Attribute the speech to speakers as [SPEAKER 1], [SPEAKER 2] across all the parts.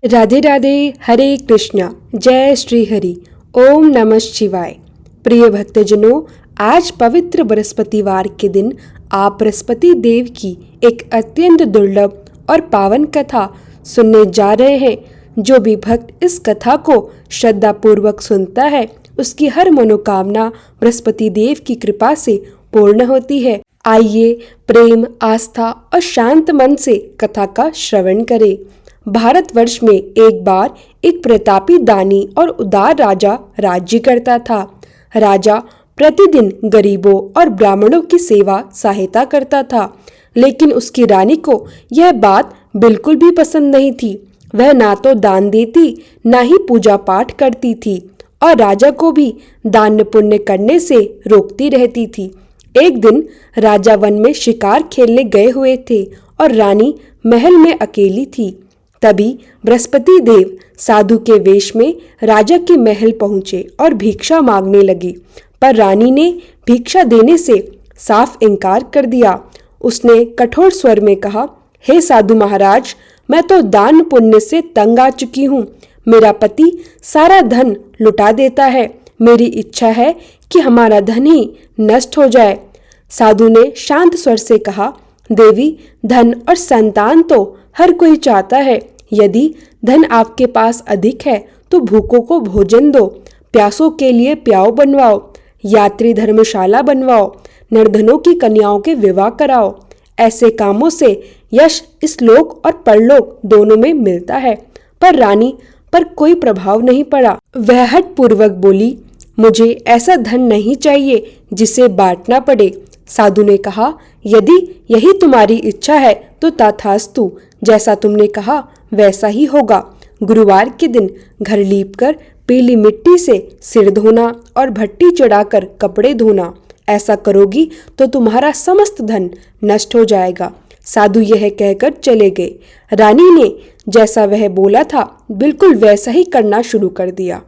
[SPEAKER 1] राधे राधे। हरे कृष्णा। जय श्री हरि। ओम नमः शिवाय। प्रिय भक्तजनों, आज पवित्र बृहस्पतिवार के दिन आप बृहस्पति देव की एक अत्यंत दुर्लभ और पावन कथा सुनने जा रहे हैं। जो भी भक्त इस कथा को श्रद्धा पूर्वक सुनता है, उसकी हर मनोकामना बृहस्पति देव की कृपा से पूर्ण होती है। आइए प्रेम, आस्था और शांत मन से कथा का श्रवण करें। भारतवर्ष में एक बार एक प्रतापी, दानी और उदार राजा राज्य करता था। राजा प्रतिदिन गरीबों और ब्राह्मणों की सेवा सहायता करता था, लेकिन उसकी रानी को यह बात बिल्कुल भी पसंद नहीं थी। वह ना तो दान देती, ना ही पूजा पाठ करती थी और राजा को भी दान पुण्य करने से रोकती रहती थी। एक दिन राजा वन में शिकार खेलने गए हुए थे और रानी महल में अकेली थी। तभी बृहस्पति देव साधु के वेश में राजा के महल पहुंचे और भिक्षा मांगने लगे, पर रानी ने भिक्षा देने से साफ इनकार कर दिया। उसने कठोर स्वर में कहा, हे साधु महाराज, मैं तो दान पुण्य से तंग आ चुकी हूँ। मेरा पति सारा धन लुटा देता है। मेरी इच्छा है कि हमारा धन ही नष्ट हो जाए। साधु ने शांत स्वर से कहा, देवी, धन और संतान तो हर कोई चाहता है। यदि धन आपके पास अधिक है तो भूखों को भोजन दो, प्यासों के लिए प्याऊ बनवाओ, यात्री धर्मशाला बनवाओ, निर्धनों की कन्याओं के विवाह कराओ। ऐसे कामों से यश इस लोक और परलोक दोनों में मिलता है। पर रानी पर कोई प्रभाव नहीं पड़ा। वह हठ पूर्वक बोली, मुझे ऐसा धन नहीं चाहिए जिसे बांटना पड़े। साधु ने कहा, यदि यही तुम्हारी इच्छा है तो तथास्तु, जैसा तुमने कहा वैसा ही होगा। गुरुवार के दिन घर लीपकर पीली मिट्टी से सिर धोना और भट्टी चढ़ाकर कपड़े धोना। ऐसा करोगी तो तुम्हारा समस्त धन नष्ट हो जाएगा। साधु यह कहकर चले गए। रानी ने जैसा वह बोला था बिल्कुल वैसा ही करना शुरू कर दिया।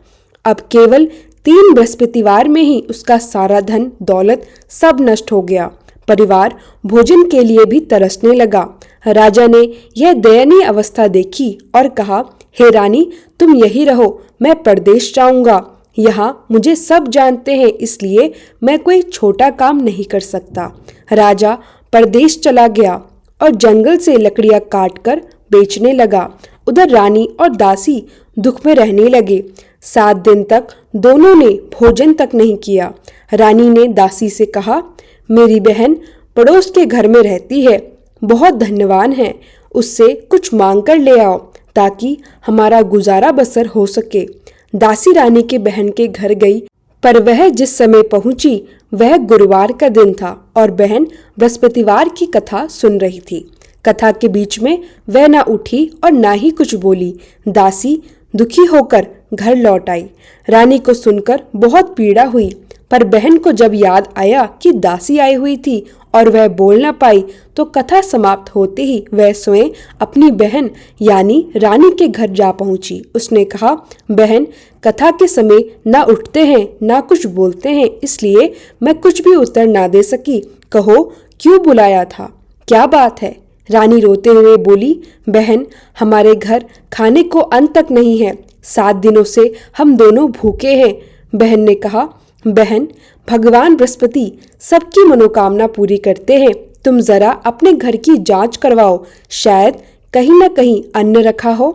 [SPEAKER 1] अब केवल 3 बृहस्पतिवार में ही उसका सारा धन दौलत सब नष्ट हो गया। परिवार भोजन के लिए भी तरसने लगा। राजा ने यह दयनीय अवस्था देखी और कहा, हे रानी, तुम यही रहो, मैं परदेश जाऊंगा। यहाँ मुझे सब जानते हैं, इसलिए मैं कोई छोटा काम नहीं कर सकता। राजा परदेश चला गया और जंगल से लकड़ियां काटकर बेचने लगा। उधर रानी और दासी दुख में रहने लगे। 7 दिन तक दोनों ने भोजन तक नहीं किया। रानी ने दासी से कहा, मेरी बहन पड़ोस के घर में रहती है, बहुत धन्यवान है, उससे कुछ मांग कर ले आओ ताकि हमारा गुजारा बसर हो सके। दासी रानी के बहन के घर गई, पर वह जिस समय पहुंची वह गुरुवार का दिन था और बहन बृहस्पतिवार की कथा सुन रही थी। कथा के बीच में वह ना उठी और ना ही कुछ बोली। दासी दुखी होकर घर लौट आई। रानी को सुनकर बहुत पीड़ा हुई, पर बहन को जब याद आया कि दासी आई हुई थी और वह बोल न पाई, तो कथा समाप्त होते ही वह स्वयं अपनी बहन यानी रानी के घर जा पहुंची। उसने कहा, बहन, कथा के समय ना उठते हैं ना कुछ बोलते हैं, इसलिए मैं कुछ भी उत्तर ना दे सकी। कहो, क्यों बुलाया था? क्या बात है? रानी रोते हुए बोली, बहन, हमारे घर खाने को अन्न तक नहीं है। 7 दिनों से हम दोनों भूखे हैं। बहन ने कहा, बहन, भगवान बृहस्पति सबकी मनोकामना पूरी करते हैं। तुम जरा अपने घर की जांच करवाओ, शायद कहीं न कहीं अन्न रखा हो।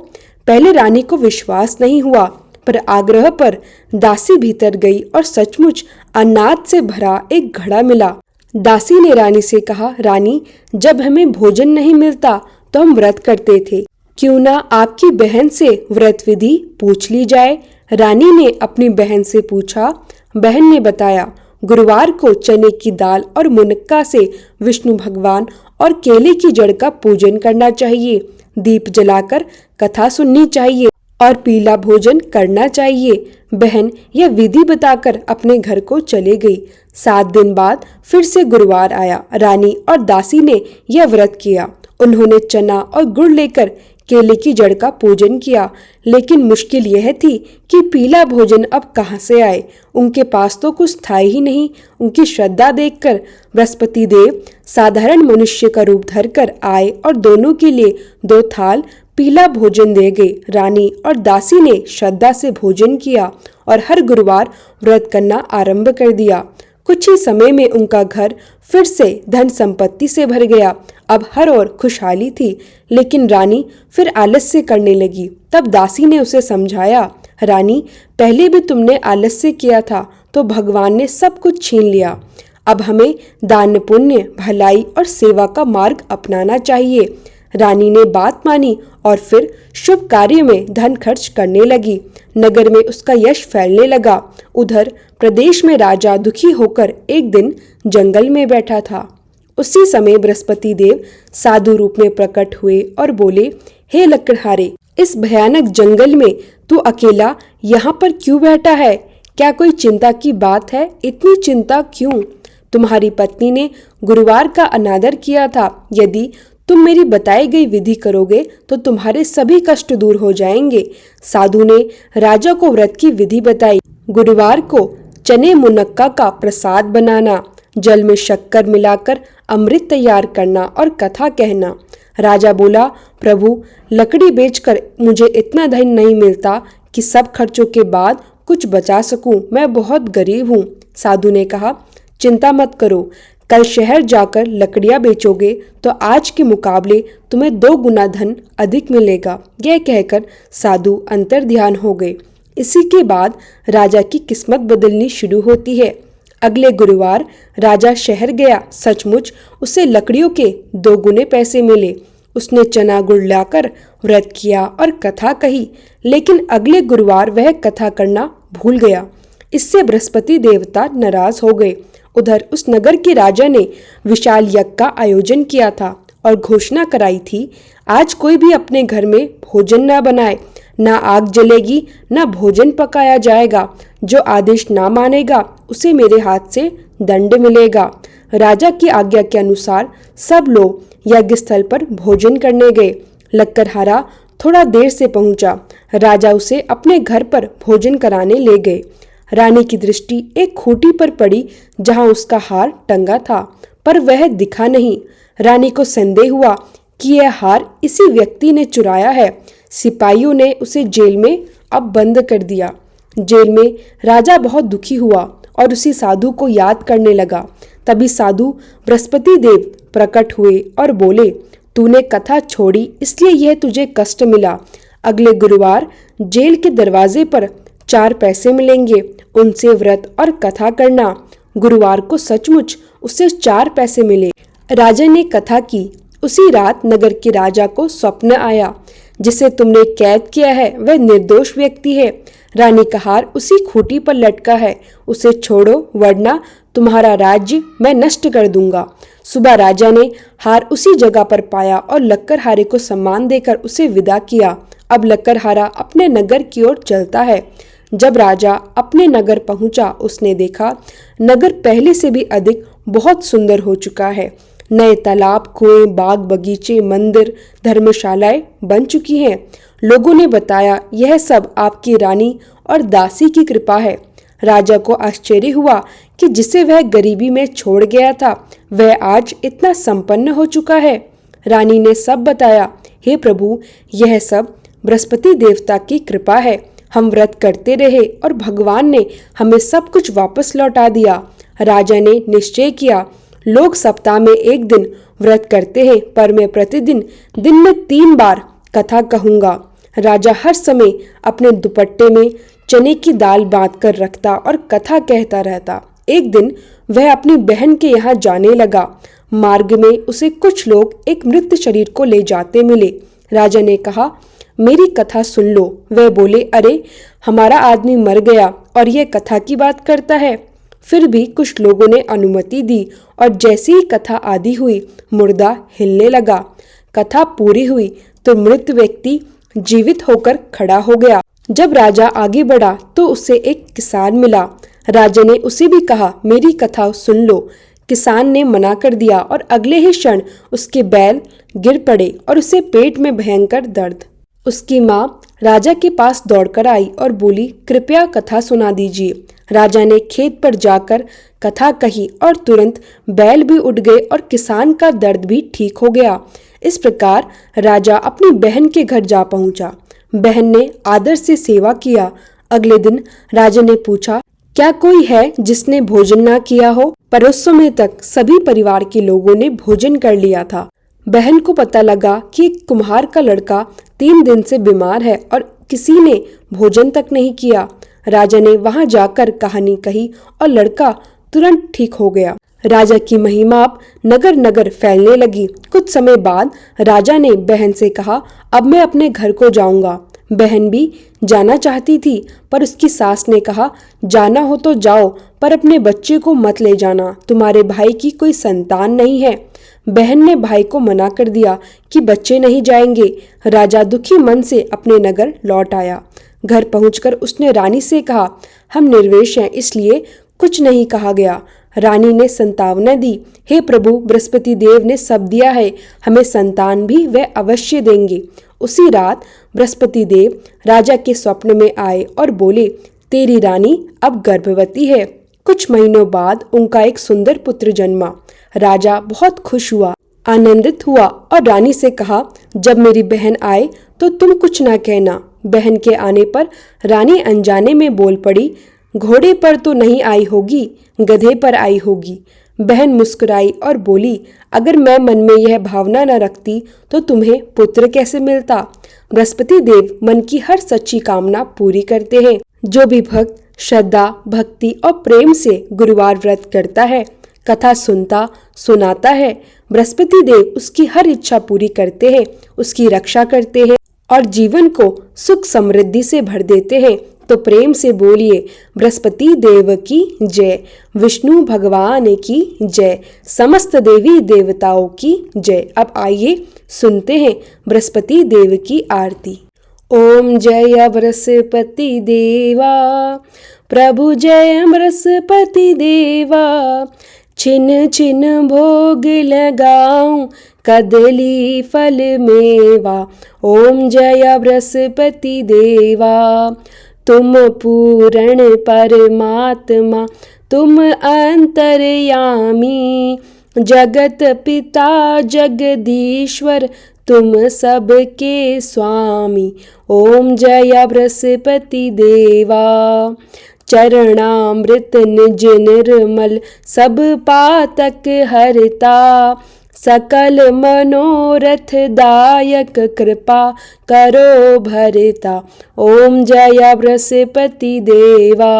[SPEAKER 1] पहले रानी को विश्वास नहीं हुआ, पर आग्रह पर दासी भीतर गई और सचमुच अनाज से भरा एक घड़ा मिला। दासी ने रानी से कहा, रानी, जब हमें भोजन नहीं मिलता तो हम व्रत करते थे, क्यों ना आपकी बहन से व्रत विधि पूछ ली जाए। रानी ने अपनी बहन से पूछा। बहन ने बताया, गुरुवार को चने की दाल और मुनक्का से विष्णु भगवान और केले की जड़ का पूजन करना चाहिए, दीप जलाकर कथा सुननी चाहिए और पीला भोजन करना चाहिए। बहन यह विधि बताकर अपने घर को चले गई। 7 दिन बाद फिर से गुरुवार आया। रानी और दासी ने यह व्रत किया। उन्होंने चना और गुड़ लेकर केले की जड़ का पूजन किया, लेकिन मुश्किल यह थी कि पीला भोजन अब कहाँ से आए। उनके पास तो कुछ था ही नहीं। उनकी श्रद्धा देखकर बृहस्पति देव साधारण मनुष्य का रूप धरकर आए और दोनों के लिए 2 थाल पीला भोजन दे गए। रानी और दासी ने श्रद्धा से भोजन किया और हर गुरुवार व्रत करना आरंभ कर दिया। कुछ ही समय में उनका घर फिर से धन संपत्ति से भर गया। अब हर ओर खुशहाली थी, लेकिन रानी फिर आलस्य करने लगी। तब दासी ने उसे समझाया, रानी, पहले भी तुमने आलस्य किया था तो भगवान ने सब कुछ छीन लिया। अब हमें दान पुण्य, भलाई और सेवा का मार्ग अपनाना चाहिए। रानी ने बात मानी और फिर शुभ कार्य में धन खर्च करने लगी। नगर में उसका यश फैलने लगा। उधर प्रदेश में राजा दुखी होकर एक दिन जंगल में बैठा था। उसी समय बृहस्पति देव साधु रूप में प्रकट हुए और बोले, हे लकड़हारे, इस भयानक जंगल में तू अकेला यहाँ पर क्यों बैठा है? क्या कोई चिंता की बात है? इतनी चिंता क्यों? तुम्हारी पत्नी ने गुरुवार का अनादर किया था। यदि तुम मेरी बताई गई विधि करोगे तो तुम्हारे सभी कष्ट दूर हो जाएंगे। साधु ने राजा को व्रत की विधि बताई। गुरुवार को चने मुनक्का का प्रसाद बनाना, जल में शक्कर मिलाकर अमृत तैयार करना और कथा कहना। राजा बोला, प्रभु, लकड़ी बेचकर मुझे इतना धन नहीं मिलता कि सब खर्चों के बाद कुछ बचा सकूं। मैं बहुत गरीब हूँ। साधु ने कहा, चिंता मत करो, कल शहर जाकर लकड़ियां बेचोगे तो आज के मुकाबले तुम्हें 2 गुना धन अधिक मिलेगा। यह कहकर साधु अंतर्ध्यान हो गए। इसी के बाद राजा की किस्मत बदलनी शुरू होती है। अगले गुरुवार राजा शहर गया। सचमुच उसे लकड़ियों के 2 गुने पैसे मिले। उसने चना गुड़ लाकर व्रत किया और कथा कही, लेकिन अगले गुरुवार वह कथा करना भूल गया। इससे बृहस्पति देवता नाराज हो गए। उधर उस नगर के राजा ने विशाल यज्ञ का आयोजन किया था और घोषणा कराई थी, आज कोई भी अपने घर में भोजन न बनाए, ना आग जलेगी, ना भोजन पकाया जाएगा। जो आदेश ना मानेगा उसे मेरे हाथ से दंड मिलेगा। राजा की आज्ञा के अनुसार सब लोग यज्ञ स्थल पर भोजन करने गए। लक्कड़हारा थोड़ा देर से पहुंचा। राजा उसे अपने घर पर भोजन कराने ले गए। रानी की दृष्टि एक खूंटी पर पड़ी जहां उसका हार टंगा था, पर वह दिखा नहीं। रानी को संदेह हुआ कि यह हार इसी व्यक्ति ने चुराया है। सिपाहियों ने उसे जेल में अब बंद कर दिया। जेल में राजा बहुत दुखी हुआ और उसी साधु को याद करने लगा। तभी साधु बृहस्पति देव प्रकट हुए और बोले, तूने कथा छोड़ी इसलिए यह तुझे कष्ट मिला। अगले गुरुवार जेल के दरवाजे पर 4 पैसे मिलेंगे, उनसे व्रत और कथा करना। गुरुवार को सचमुच उसे 4 पैसे मिले। राजा ने कथा की। उसी रात नगर के राजा को स्वप्न आया, जिसे तुमने कैद किया है वह निर्दोष व्यक्ति है। रानी का हार उसी खूंटी पर लटका है, उसे छोड़ो वरना तुम्हारा राज्य मैं नष्ट कर दूंगा। सुबह राजा ने हार उसी जगह पर पाया और लक्कड़हारे को सम्मान देकर उसे विदा किया। अब लक्कड़हारा अपने नगर की ओर चलता है। जब राजा अपने नगर पहुंचा, उसने देखा नगर पहले से भी अधिक बहुत सुंदर हो चुका है। नए तालाब, कुएं, बाग, बगीचे, मंदिर, धर्मशालाएं बन चुकी हैं। लोगों ने बताया, यह सब आपकी रानी और दासी की कृपा है। राजा को आश्चर्य हुआ कि जिसे वह गरीबी में छोड़ गया था वह आज इतना संपन्न हो चुका है। रानी ने सब बताया, हे प्रभु, यह सब बृहस्पति देवता की कृपा है। हम व्रत करते रहे और भगवान ने हमें सब कुछ वापस लौटा दिया। राजा ने निश्चय किया, लोग सप्ताह में 1 दिन व्रत करते हैं, पर मैं प्रतिदिन दिन में 3 बार कथा कहूँगा। राजा हर समय अपने दुपट्टे में चने की दाल बांधकर रखता और कथा कहता रहता। एक दिन वह अपनी बहन के यहाँ जाने लगा। मार्ग में उसे कुछ लोग एक मृत शरीर को ले जाते मिले। राजा ने कहा, मेरी कथा सुन लो। वह बोले, अरे, हमारा आदमी मर गया और यह कथा की बात करता है। फिर भी कुछ लोगों ने अनुमति दी और जैसे ही कथा आदि हुई, मुर्दा हिलने लगा। कथा पूरी हुई तो मृत व्यक्ति जीवित होकर खड़ा हो गया। जब राजा आगे बढ़ा तो उसे एक किसान मिला। राजा ने उसे भी कहा, मेरी कथा सुन लो। किसान ने मना कर दिया और अगले ही क्षण उसके बैल गिर पड़े और उसे पेट में भयंकर दर्द। उसकी माँ राजा के पास दौड़कर आई और बोली, कृपया कथा सुना दीजिए। राजा ने खेत पर जाकर कथा कही और तुरंत बैल भी उठ गए और किसान का दर्द भी ठीक हो गया। इस प्रकार राजा अपनी बहन के घर जा पहुंचा। बहन ने आदर से सेवा किया। अगले दिन राजा ने पूछा, क्या कोई है जिसने भोजन ना किया हो? पर उस समय तक सभी परिवार के लोगों ने भोजन कर लिया था। बहन को पता लगा कि एक कुम्हार का लड़का 3 दिन से बीमार है और किसी ने भोजन तक नहीं किया। राजा ने वहां जाकर कहानी कही और लड़का तुरंत ठीक हो गया। राजा की महिमा अब नगर नगर फैलने लगी। कुछ समय बाद राजा ने बहन से कहा, अब मैं अपने घर को जाऊंगा। बहन भी जाना चाहती थी, पर उसकी सास ने कहा, जाना हो तो जाओ, पर अपने बच्चे को मत ले जाना, तुम्हारे भाई की कोई संतान नहीं है। बहन ने भाई को मना कर दिया कि बच्चे नहीं जाएंगे। राजा दुखी मन से अपने नगर लौट आया। घर पहुंचकर उसने रानी से कहा, हम निर्वेश हैं, इसलिए कुछ नहीं कहा गया। रानी ने संतावना दी, हे प्रभु, बृहस्पति देव ने सब दिया है, हमें संतान भी वे अवश्य देंगे। उसी रात बृहस्पति देव राजा के स्वप्न में आए और बोले, तेरी रानी अब गर्भवती है। कुछ महीनों बाद उनका एक सुंदर पुत्र जन्मा। राजा बहुत खुश हुआ, आनंदित हुआ और रानी से कहा, जब मेरी बहन आए तो तुम कुछ ना कहना। बहन के आने पर रानी अनजाने में बोल पड़ी, घोड़े पर तो नहीं आई होगी, गधे पर आई होगी। बहन मुस्कुराई और बोली, अगर मैं मन में यह भावना न रखती तो तुम्हें पुत्र कैसे मिलता। बृहस्पति देव मन की हर सच्ची कामना पूरी करते हैं। जो भी भक्त श्रद्धा, भक्ति और प्रेम से गुरुवार व्रत करता है, कथा सुनता सुनाता है, बृहस्पति देव उसकी हर इच्छा पूरी करते हैं, उसकी रक्षा करते हैं और जीवन को सुख समृद्धि से भर देते हैं। तो प्रेम से बोलिए, बृहस्पति देव की जय, विष्णु भगवान की जय, समस्त देवी देवताओं की जय। अब आइए सुनते हैं बृहस्पति देव की आरती। ओम जय बृहस्पति देवा, प्रभु जय बृहस्पति देवा, छिन छिन भोग लगाऊं, कदली फल मेवा। ओम जय बृहस्पति देवा, तुम पूर्ण परमात्मा, तुम अंतर्यामी, जगत पिता जगदीश्वर, तुम सबके स्वामी। ओम जय बृहस्पति देवा, चरणामृत निज निर्मल, सब पातक हरता, सकल मनोरथ दायक, कृपा करो भरता। ओम जय बृहस्पति देवा,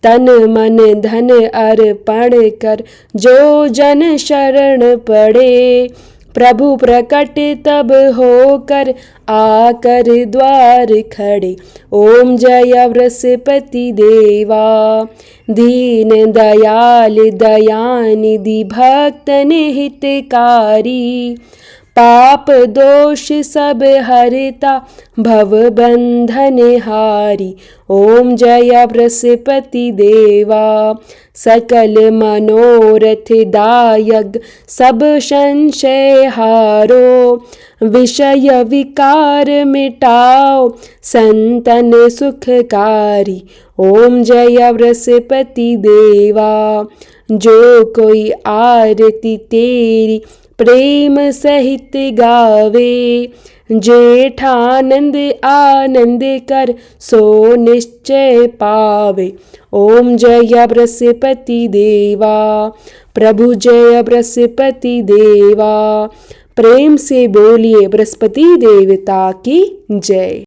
[SPEAKER 1] तन मन धन अर्पण कर, जो जन शरण पड़े, प्रभु प्रकट तब होकर, आकर द्वार खड़े। ओम जय बृहस्पति देवा, दीन दयाल दयानिधि, भक्तन हितकारी, पाप दोष सब हरता, भव बंधन हारी। ओम जय बृहस्पति देवा, सकल मनोरथ दायक, सब संशय हारो, विषय विकार मिटाओ, संतन सुखकारी। ओम जय बृहस्पति देवा, जो कोई आरती तेरी प्रेम सहित गावे, जेठानंद आनंद कर, सो निश्चय पावे। ओम जय बृहस्पति देवा, प्रभु जय बृहस्पति देवा, प्रेम से बोलिए बृहस्पति देवता की जय।